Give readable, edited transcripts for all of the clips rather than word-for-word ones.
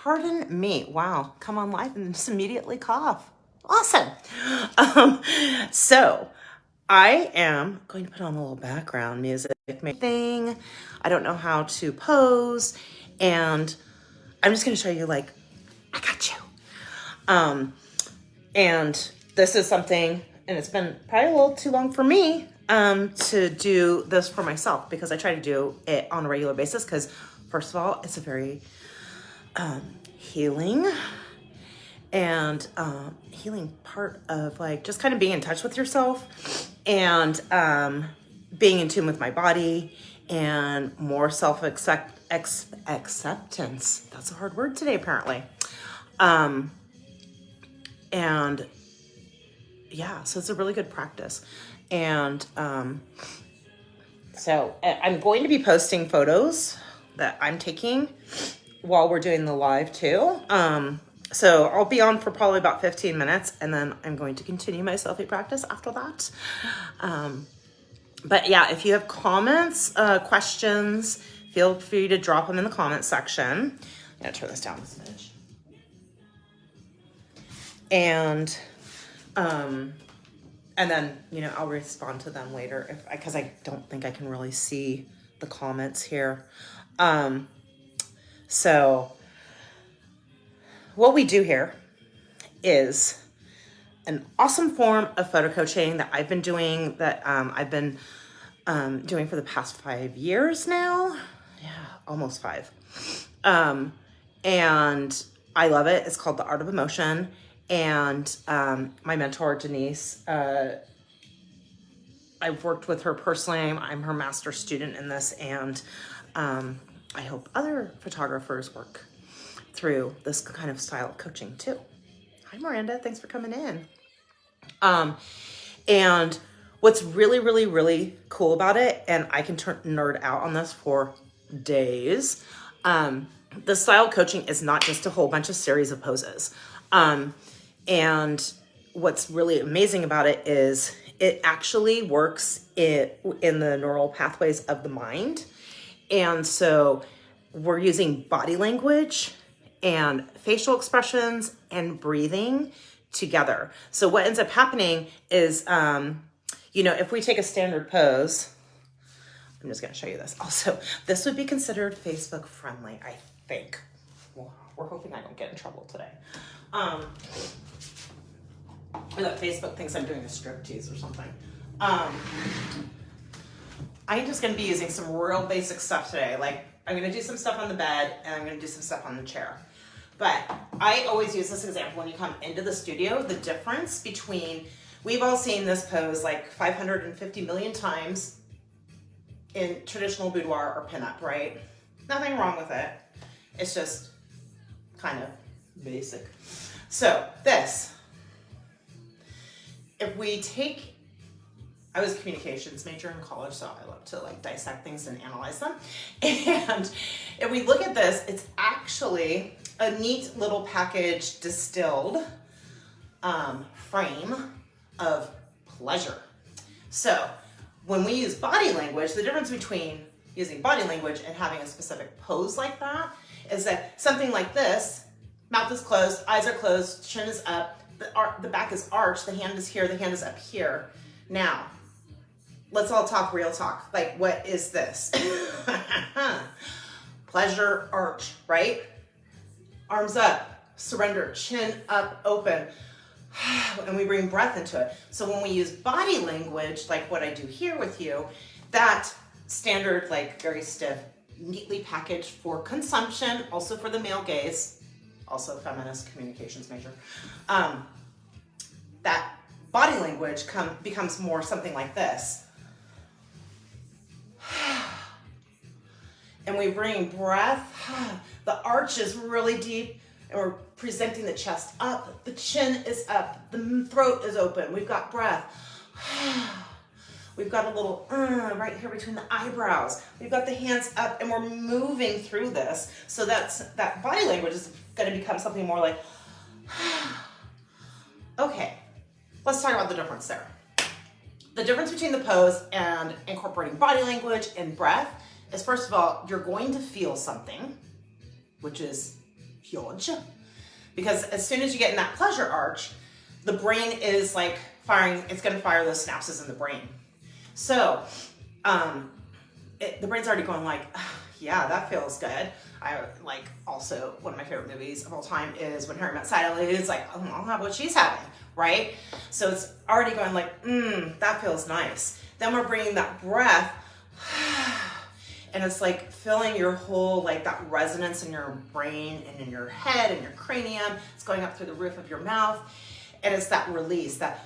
Pardon me. Wow. Come on live and just immediately cough. Awesome. So I am going to put on a little background music thing. I don't know how to pose, and I'm just going to show you, like, I got you. And this is something, and it's been probably a little too long for me to do this for myself, because I try to do it on a regular basis, because first of all, it's a very healing and healing part of, like, just kind of being in touch with yourself and being in tune with my body and more acceptance. That's a hard word today, apparently. And yeah, so it's a really good practice. And so I'm going to be posting photos that I'm taking while we're doing the live too. So I'll be on for probably about 15 minutes, and then I'm going to continue my selfie practice after that. But yeah, if you have comments, questions, feel free to drop them in the comments section. I'm gonna turn this down a smidge. And then, you know, I'll respond to them later because I don't think I can really see the comments here. So what we do here is an awesome form of photo coaching that I've been doing, doing for the past 5 years now. Yeah, almost 5. And I love it. It's called The Art of Emotion. And my mentor, Denise, I've worked with her personally. I'm her master student in this, and I hope other photographers work through this kind of style of coaching too. Hi, Miranda. Thanks for coming in. And what's really, really, really cool about it, and I can nerd out on this for days, the style coaching is not just a whole bunch of series of poses. And what's really amazing about it is it actually works in the neural pathways of the mind. And so we're using body language and facial expressions and breathing together. So what ends up happening is, you know, if we take a standard pose, I'm just going to show you this. Also, this would be considered Facebook friendly, I think. Well, we're hoping I don't get in trouble today. That Facebook thinks I'm doing a striptease or something. I'm just going to be using some real basic stuff today. Like, I'm going to do some stuff on the bed, and I'm going to do some stuff on the chair. But I always use this example when you come into the studio, the difference between, we've all seen this pose like 550 million times in traditional boudoir or pinup, right? Nothing wrong with it. It's just kind of basic. So this, if we take, I was a communications major in college, so I love to, like, dissect things and analyze them. And if we look at this, it's actually a neat little package distilled frame of pleasure. So when we use body language, the difference between using body language and having a specific pose like that is that something like this, mouth is closed, eyes are closed, chin is up, the back is arched, the hand is here, the hand is up here. Now, let's all talk real talk. Like, what is this? Pleasure arch, right? Arms up, surrender, chin up, open. And we bring breath into it. So when we use body language, like what I do here with you, that standard, like, very stiff, neatly packaged for consumption, also for the male gaze, also feminist communications major, that body language becomes more something like this. And we bring breath. The arch is really deep, and we're presenting the chest up. The chin is up. The throat is open. We've got breath. We've got a little right here between the eyebrows. We've got the hands up, and we're moving through this. So that body language is going to become something more like, okay, let's talk about the difference there. The difference between the pose and incorporating body language and breath is, first of all, you're going to feel something, which is huge. Because as soon as you get in that pleasure arch, the brain is like firing, it's gonna fire those synapses in the brain. So, the brain's already going like, yeah, that feels good. I like, also one of my favorite movies of all time is When Harry Met Sally. It's like, oh, I'll have what she's having, right? So it's already going like, that feels nice. Then we're bringing that breath, and it's like filling your whole, like that resonance in your brain and in your head and your cranium. It's going up through the roof of your mouth, and it's that release, that.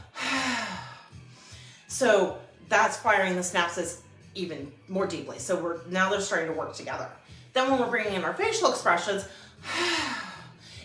So that's firing the synapses even more deeply. So now they're starting to work together. Then when we're bringing in our facial expressions,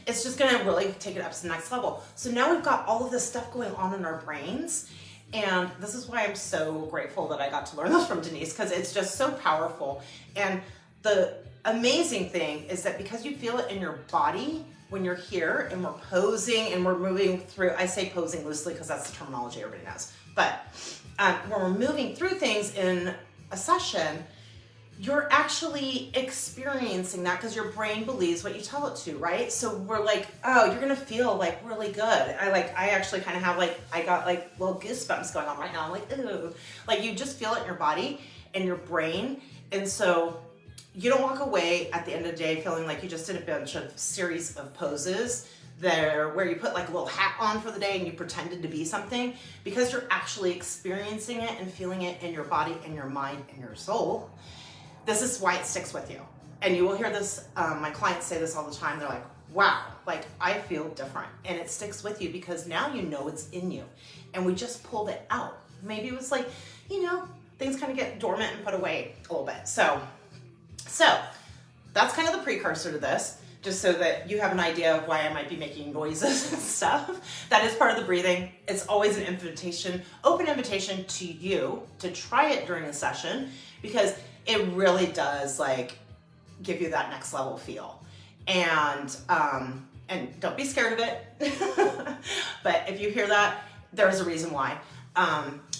it's just gonna really take it up to the next level. So now we've got all of this stuff going on in our brains. And this is why I'm so grateful that I got to learn this from Denise, because it's just so powerful. And the amazing thing is that because you feel it in your body when you're here and we're posing and we're moving through, I say posing loosely because that's the terminology everybody knows. But when we're moving through things in a session, you're actually experiencing that because your brain believes what you tell it to, right? So we're like, oh, you're gonna feel like really good. I actually kind of have like, I got like little goosebumps going on right now. I'm like, ooh, like you just feel it in your body and your brain. And so you don't walk away at the end of the day feeling like you just did a bunch of series of poses there where you put like a little hat on for the day and you pretended to be something, because you're actually experiencing it and feeling it in your body and your mind and your soul. This is why it sticks with you. And you will hear this, my clients say this all the time. They're like, wow, like I feel different. And it sticks with you because now you know it's in you. And we just pulled it out. Maybe it was like, you know, things kind of get dormant and put away a little bit. So that's kind of the precursor to this, just so that you have an idea of why I might be making noises and stuff. That is part of the breathing. It's always an invitation, open invitation to you to try it during a session, because it really does like give you that next level feel. And don't be scared of it. But if you hear that, there's a reason why.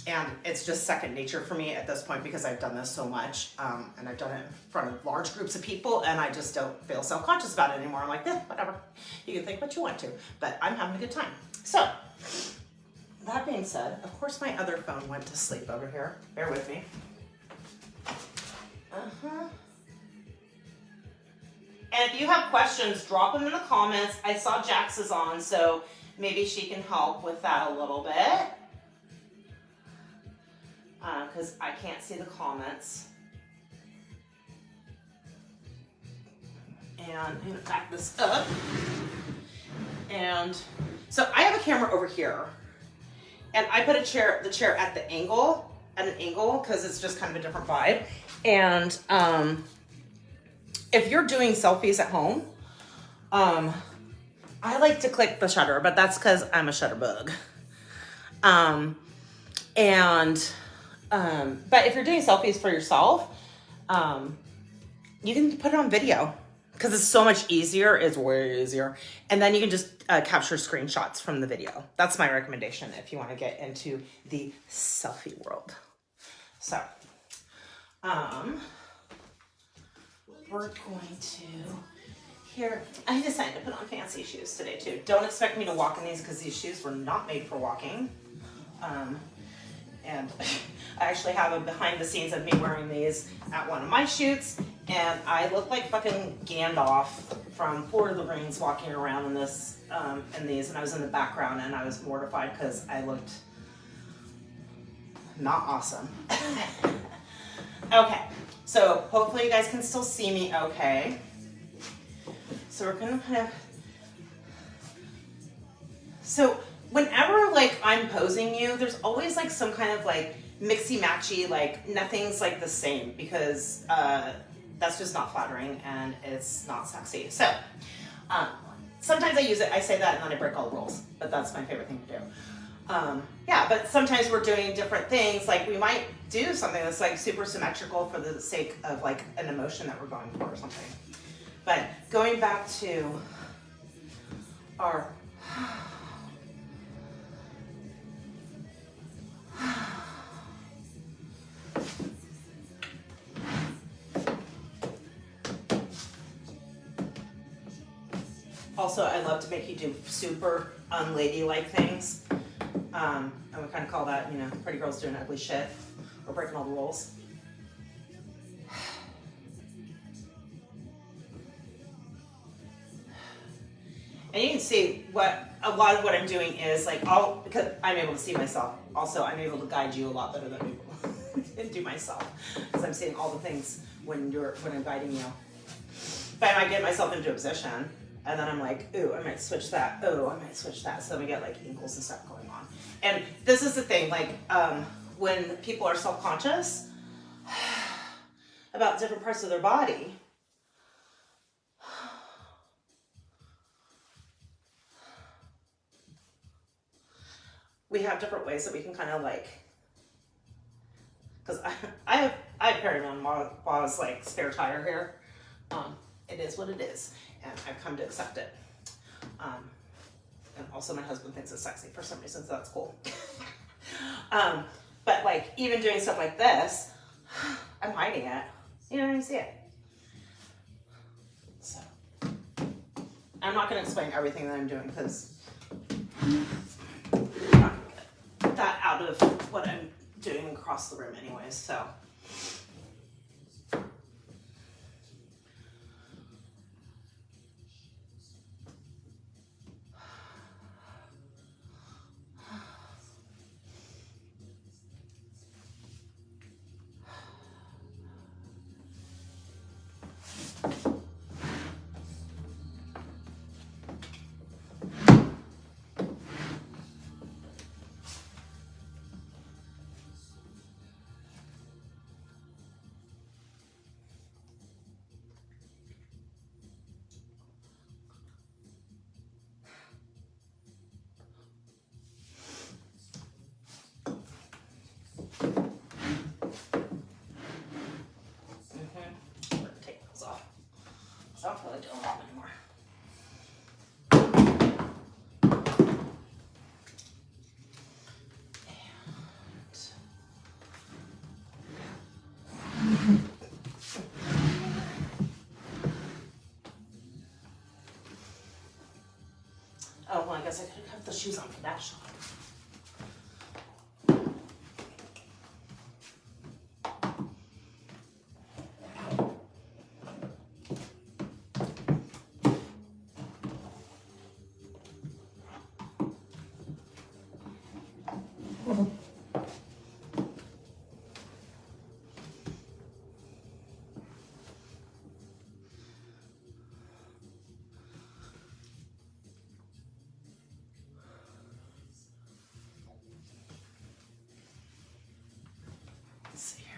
And it's just second nature for me at this point because I've done this so much. And I've done it in front of large groups of people, and I just don't feel self-conscious about it anymore. I'm like, whatever. You can think what you want to, but I'm having a good time. So that being said, of course my other phone went to sleep over here. Bear with me. And if you have questions, drop them in the comments. I saw Jax is on, so maybe she can help with that a little bit. Because I can't see the comments. And I'm gonna back this up. And so I have a camera over here, and I put the chair at an angle, because it's just kind of a different vibe. And if you're doing selfies at home, I like to click the shutter, but that's because I'm a shutter bug. But if you're doing selfies for yourself, you can put it on video because it's so much easier. It's way easier. And then you can just capture screenshots from the video. That's my recommendation if you want to get into the selfie world. So, we're going to, here, I decided to put on fancy shoes today too. Don't expect me to walk in these because these shoes were not made for walking. And I actually have a behind the scenes of me wearing these at one of my shoots, and I look like fucking Gandalf from Lord of the Rings walking around in this, in these, and I was in the background and I was mortified because I looked not awesome. Okay, so hopefully you guys can still see me okay. So we're gonna kind of, so whenever like I'm posing you, there's always like some kind of like mixy matchy, like nothing's like the same, because that's just not flattering and it's not sexy. So sometimes I use it, I say that and then I break all the rules, but that's my favorite thing to do. Yeah, but sometimes we're doing different things. Like we might do something that's like super symmetrical for the sake of like an emotion that we're going for or something. But going back to our Also, I love to make you do super unladylike things. And we kind of call that, you know, pretty girls doing ugly shit or breaking all the rules. And you can see what a lot of what I'm doing is like because I'm able to see myself. Also, I'm able to guide you a lot better than people can do myself because I'm seeing all the things when I'm guiding you. But I might get myself into a position and then I'm like, ooh, I might switch that. Oh, I might switch that. So we get like ankles and stuff going on. And this is the thing, like when people are self-conscious about different parts of their body, we have different ways that we can kind of like, because I have perimenopause like spare tire hair. It is what it is, and I've come to accept it. And also my husband thinks it's sexy for some reason, so that's cool. But like even doing stuff like this, I'm hiding it. You don't even see it. So I'm not going to explain everything that I'm doing because I'm not going to get that out of what I'm doing across the room anyways, so. Take those off. So I don't feel like doing them anymore. Oh, well, I guess I could have the shoes on for that shot. Let's see here.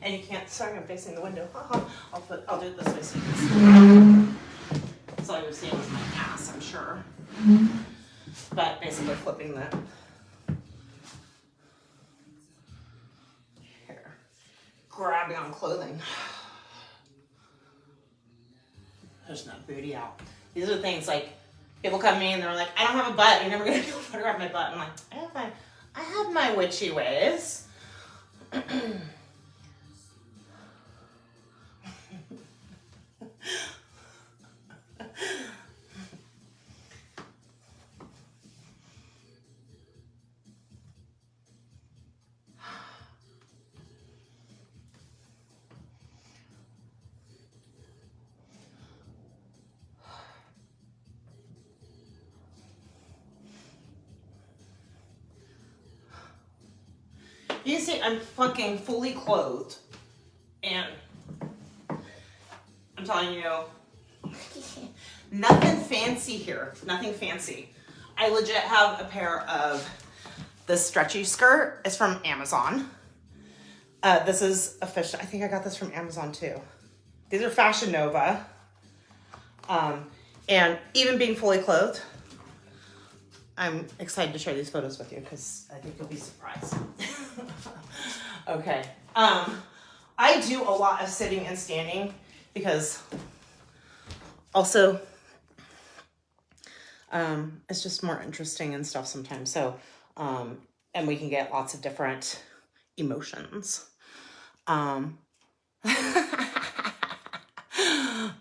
And you can't, sorry, I'm facing the window. I'll do it this way so you can see. That's all you're seeing was my ass, I'm sure. But basically flipping the, here, grabbing on clothing. There's no booty out. These are things like, people come to me and they're like, I don't have a butt. You're never gonna be able to photograph my butt. I'm like, I have my witchy ways. You see, I'm fucking fully clothed, and I'm telling you, nothing fancy here, nothing fancy. I legit have a pair of this stretchy skirt. It's from Amazon. This is official. I think I got this from Amazon too. These are Fashion Nova. And even being fully clothed, I'm excited to share these photos with you because I think you'll be surprised. Okay. I do a lot of sitting and standing because also it's just more interesting and stuff sometimes. So, and we can get lots of different emotions.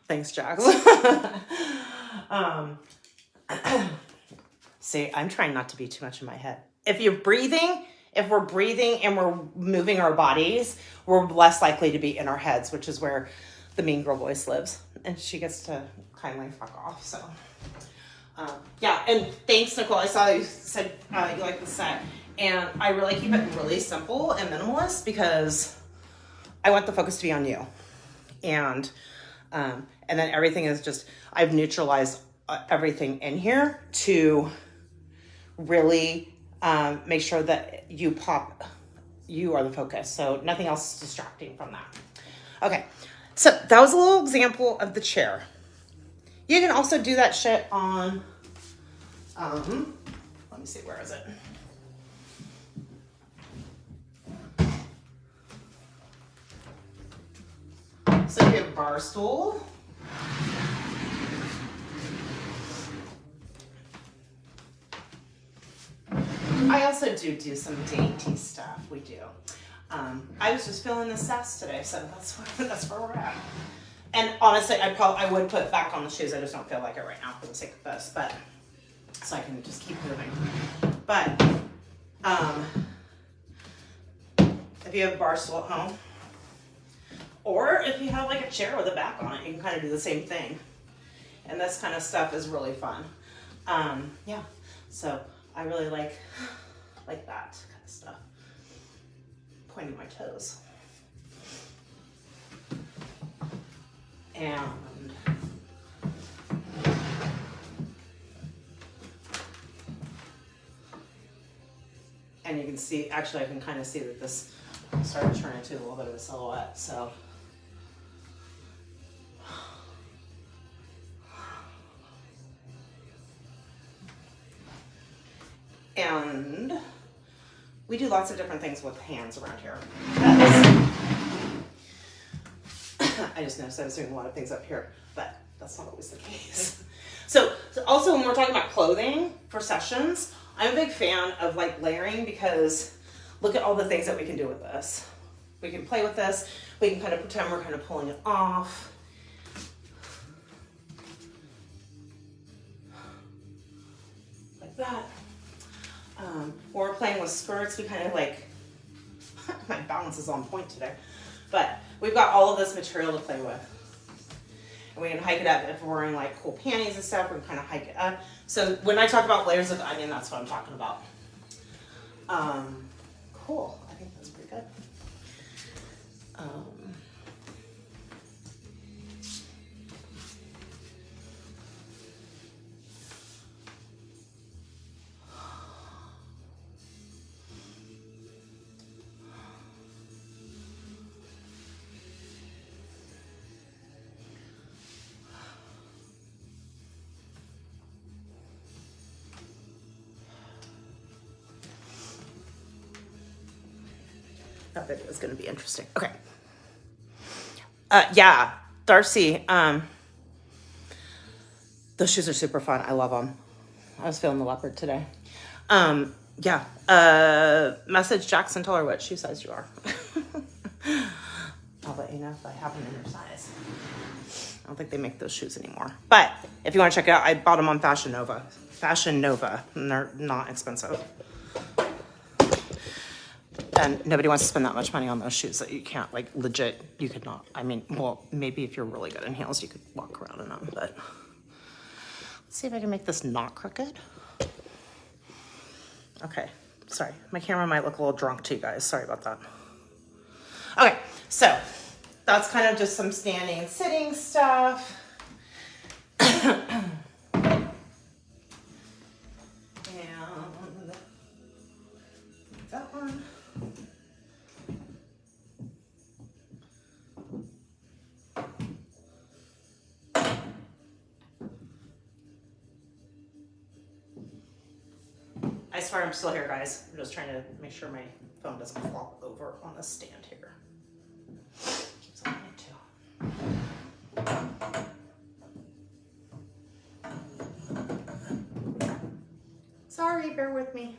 Thanks, Jax. See, I'm trying not to be too much in my head. If we're breathing and we're moving our bodies, we're less likely to be in our heads, which is where the mean girl voice lives. And she gets to kindly fuck off, so. Yeah, and thanks, Nicole. I saw you said you like the set. And I really keep it really simple and minimalist because I want the focus to be on you. And then everything is just, I've neutralized everything in here to really make sure that you are the focus. So nothing else is distracting from that. Okay, so that was a little example of the chair. You can also do that shit on, let me see, where is it? So you have a bar stool. I also do some dainty stuff. We do. I was just feeling the sass today, so that's where we're at. And honestly, I would put back on the shoes. I just don't feel like it right now for the sake of this, but so I can just keep moving. But if you have a bar stool at home, or if you have like a chair with a back on it, you can kind of do the same thing. And this kind of stuff is really fun. Yeah, so I really like that kind of stuff. Pointing my toes. And you can see, actually I can kind of see that this started to turn into a little bit of a silhouette, so. And we do lots of different things with hands around here. I just noticed I was doing a lot of things up here, but that's not always the case. So also when we're talking about clothing for sessions, I'm a big fan of like layering because look at all the things that we can do with this. We can play with this. We can kind of pretend we're kind of pulling it off. Like that. When we're playing with skirts, we kind of like, my balance is on point today, but we've got all of this material to play with. And we can hike it up. If we're wearing like cool panties and stuff, we can kind of hike it up. So when I talk about layers of the onion, that's what I'm talking about. Cool, I think that's pretty good. That video is going to be interesting. Okay. Yeah, Darcy, those shoes are super fun. I love them. I was feeling the leopard today. Yeah, message Jackson, tell her what shoe size you are. I'll let you know if I have them in your size. I don't think they make those shoes anymore. But if you want to check it out, I bought them on Fashion Nova. And they're not expensive. And nobody wants to spend that much money on those shoes that you can't, like, legit, you could not. I mean, well, maybe if you're really good in heels, you could walk around in them, but let's see if I can make this not crooked. Okay, sorry. My camera might look a little drunk to you guys. Sorry about that. Okay, so that's kind of just some standing and sitting stuff. And that one. I swear I'm still here, guys. I'm just trying to make sure my phone doesn't flop over on the stand here. Keeps on it too. Sorry, bear with me.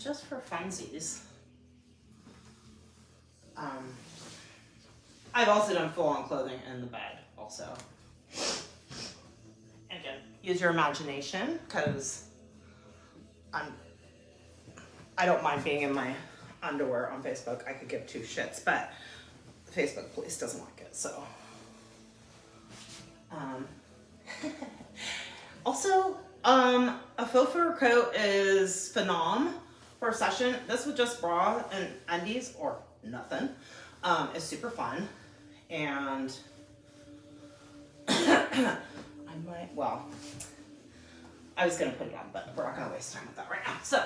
just for funsies. I've also done full-on clothing in the bed also. And again, use your imagination, because I don't mind being in my underwear on Facebook. I could give two shits, but the Facebook police doesn't like it, so. Also, a faux fur coat is phenom for a session. This with just bra and undies or nothing is super fun. And I was gonna put it on, but we're not gonna waste time with that right now. So.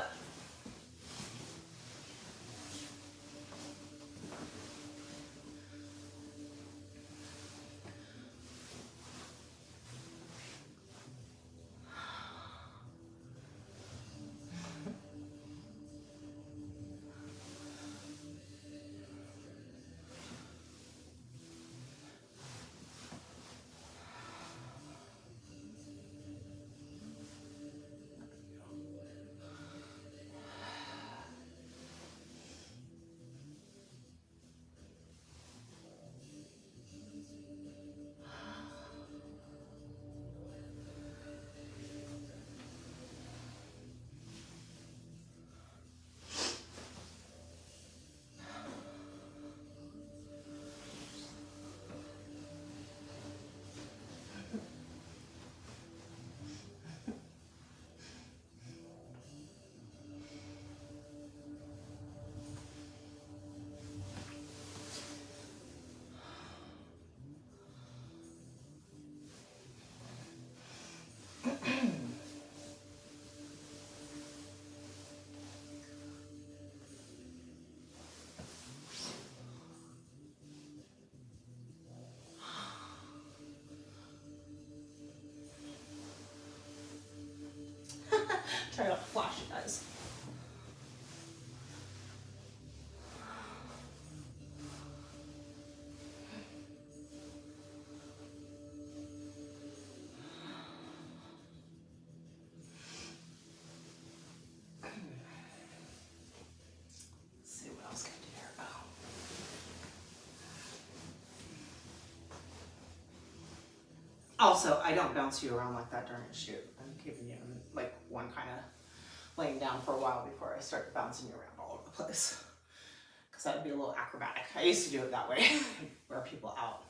Try not to flash you guys. Let's see what else can I do here. Oh. Also, I don't bounce you around like that during a shoot. I'm keeping you in like one kind of laying down for a while before I start bouncing you around all over the place. Because that would be a little acrobatic. I used to do it that way, wear people out.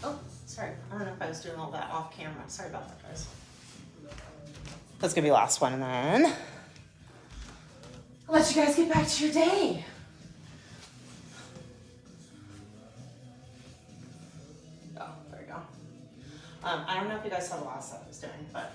Oh, sorry. I don't know if I was doing all that off camera. Sorry about that, guys. That's gonna be the last one, and then I'll let you guys get back to your day. Oh, there you go. I don't know if you guys saw the last stuff I was doing, but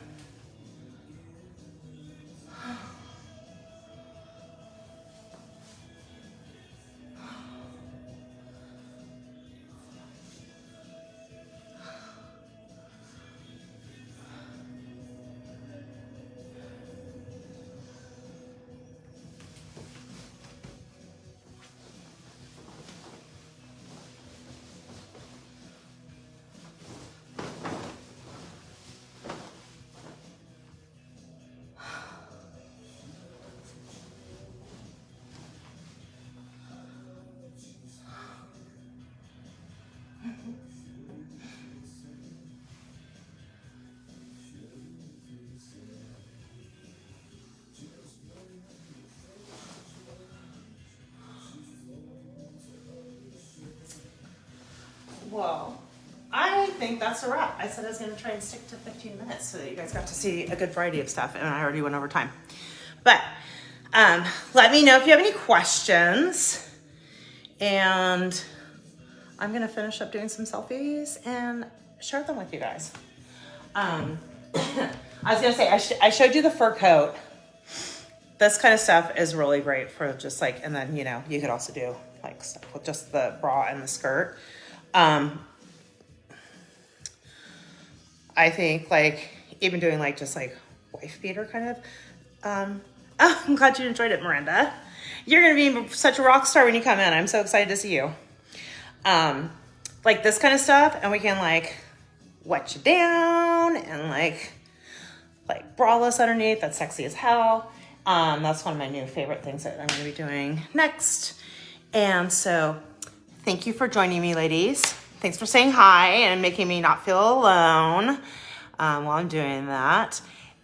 well, I think that's a wrap. I said I was going to try and stick to 15 minutes so that you guys got to see a good variety of stuff, and I already went over time. But let me know if you have any questions, and I'm going to finish up doing some selfies and share them with you guys. I was going to say, I showed you the fur coat. This kind of stuff is really great for just like, and then, you know, you could also do like stuff with just the bra and the skirt. I think like even doing like just like wife beater kind of. Oh, I'm glad you enjoyed it, Miranda. You're going to be such a rock star when you come in. I'm so excited to see you. Like this kind of stuff, and we can like wet you down and like braless underneath. That's sexy as hell. That's one of my new favorite things that I'm going to be doing next. And so thank you for joining me, ladies. Thanks for saying hi and making me not feel alone while I'm doing that.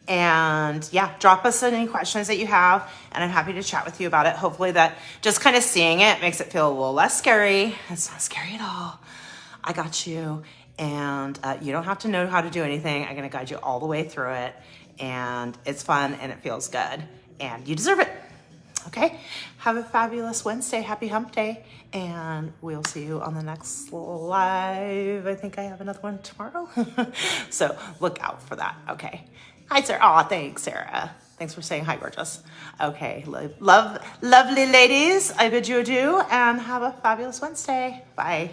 And yeah, drop us any questions that you have, and I'm happy to chat with you about it. Hopefully that just kind of seeing it makes it feel a little less scary. It's not scary at all. I got you. And you don't have to know how to do anything. I'm going to guide you all the way through it. And it's fun and it feels good. And you deserve it. Okay? Have a fabulous Wednesday. Happy hump day. And we'll see you on the next live. I think I have another one tomorrow. So look out for that. Okay. Hi, Sarah. Aw, thanks, Sarah. Thanks for saying hi, gorgeous. Okay. Lovely ladies. I bid you adieu and have a fabulous Wednesday. Bye.